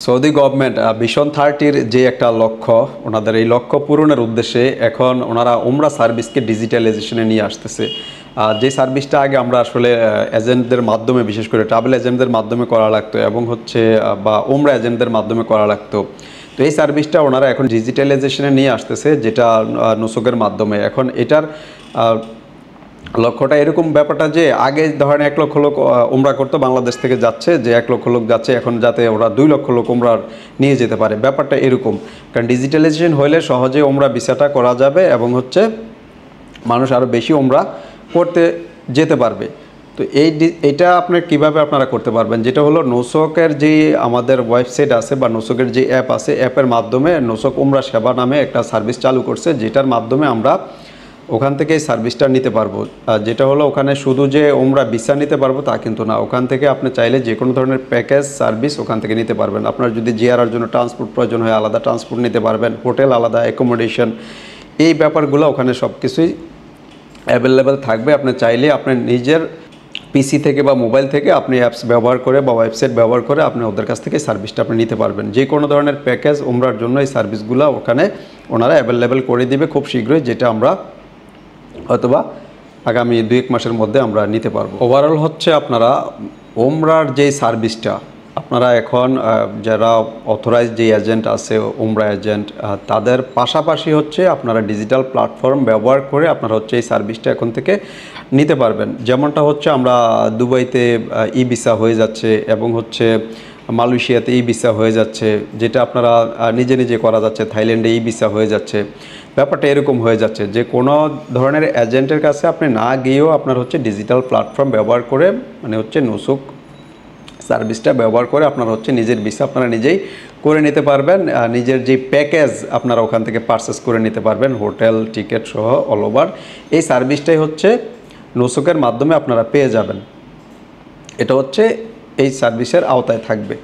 Saudi government vision 30-র যে একটা লক্ষ্য, ওনাদের এই লক্ষ্য পূরণের উদ্দেশ্যে এখন ওনারা উমরা সার্ভিসকে ডিজিটালাইজেশনে নিয়ে আসতেছে। যে সার্ভিসটা আগে আমরা আসলে এজেন্টদের মাধ্যমে, বিশেষ করে ট্রাভেল এজেন্টদের মাধ্যমে করা লাগতো এবং হচ্ছে বা উমরা এজেন্টদের মাধ্যমে করা লাগতো। তো এই সার্ভিসটা ওনারা এখন ডিজিটালাইজেশনে নিয়ে আসতেছে, যেটা নুসুকের মাধ্যমে। এখন এটার লক্ষ্যটা এরকম ব্যাপারটা যে আগে ধরেন 1 লক্ষ লোক উমরা করতো, বাংলাদেশ থেকে যাচ্ছে, যে 1 লক্ষ লোক যাচ্ছে, এখন যাতে ওরা 2 লক্ষ লোক উমরা নিয়ে যেতে পারে, ব্যাপারটা এরকম। কারণ ডিজিটালাইজেশন হলে সহজে উমরা ভিসাটা করা যাবে এবং হচ্ছে মানুষ আরও বেশি উমরা করতে যেতে পারবে। তো এইটা আপনার কিভাবে আপনারা করতে পারবেন, যেটা হলো নুসুকের যে আমাদের ওয়েবসাইট আছে বা নুসুকের যে অ্যাপ আছে, অ্যাপের মাধ্যমে নুসুক উমরা সেবা নামে একটা সার্ভিস চালু করছে, যেটার মাধ্যমে আমরা ওখান থেকে এই সার্ভিসটা নিতে পারবো। যেটা হলো ওখানে শুধু যে উমরা ভিসা নিতে পারবো তা কিন্তু না, ওখান থেকে আপনি চাইলে যে কোনো ধরনের প্যাকেজ সার্ভিস ওখান থেকে নিতে পারবেন। আপনার যদি জিয়ারার জন্য ট্রান্সপোর্ট প্রয়োজন হয়, আলাদা ট্রান্সপোর্ট নিতে পারবেন, হোটেল আলাদা, অ্যাকোমোডেশন, এই ব্যাপারগুলো ওখানে সব কিছুই অ্যাভেলেবেল থাকবে। আপনি চাইলে আপনার নিজের পিসি থেকে বা মোবাইল থেকে আপনি অ্যাপস ব্যবহার করে বা ওয়েবসাইট ব্যবহার করে আপনি ওদের কাছ থেকে সার্ভিসটা আপনি নিতে পারবেন। যে কোনো ধরনের প্যাকেজ উমরার জন্য এই সার্ভিসগুলো ওখানে ওনারা অ্যাভেলেবেল করে দিবে খুব শীঘ্রই, যেটা আমরা অথবা আগামী 2-1 মাসের মধ্যে আমরা নিতে পারবো। ওভারঅল হচ্ছে আপনারা উমরার যেই সার্ভিসটা আপনারা এখন যারা অথরাইজড যে এজেন্ট আছে, উমরা এজেন্ট, তাদের পাশাপাশি হচ্ছে আপনারা ডিজিটাল প্ল্যাটফর্ম ব্যবহার করে আপনারা হচ্ছে এই সার্ভিসটা এখন থেকে নিতে পারবেন। যেমনটা হচ্ছে আমরা দুবাইতে ই ভিসা হয়ে যাচ্ছে এবং হচ্ছে মালয়েশিয়াতে ই ভিসা হয়ে যাচ্ছে, যেটা আপনারা নিজে নিজে করা যাচ্ছে, থাইল্যান্ডে ই ভিসা হয়ে যাচ্ছে। ব্যাপারটা এরকম হয়ে যাচ্ছে যে কোনো ধরনের এজেন্টের কাছে আপনি না গিয়েও আপনার হচ্ছে ডিজিটাল প্ল্যাটফর্ম ব্যবহার করে, মানে হচ্ছে নুসুক সার্ভিসটা ব্যবহার করে আপনারা হচ্ছে নিজের ভিসা আপনারা নিজেই করে নিতে পারবেন। নিজের যে প্যাকেজ আপনারা ওখান থেকে পারচেস করে নিতে পারবেন, হোটেল টিকিট সহ অল ওভার। এই সার্ভিসটাই হচ্ছে নুসুকের মাধ্যমে আপনারা পেয়ে যাবেন। এটা হচ্ছে এই সার্ভিসের আওতায় থাকবে।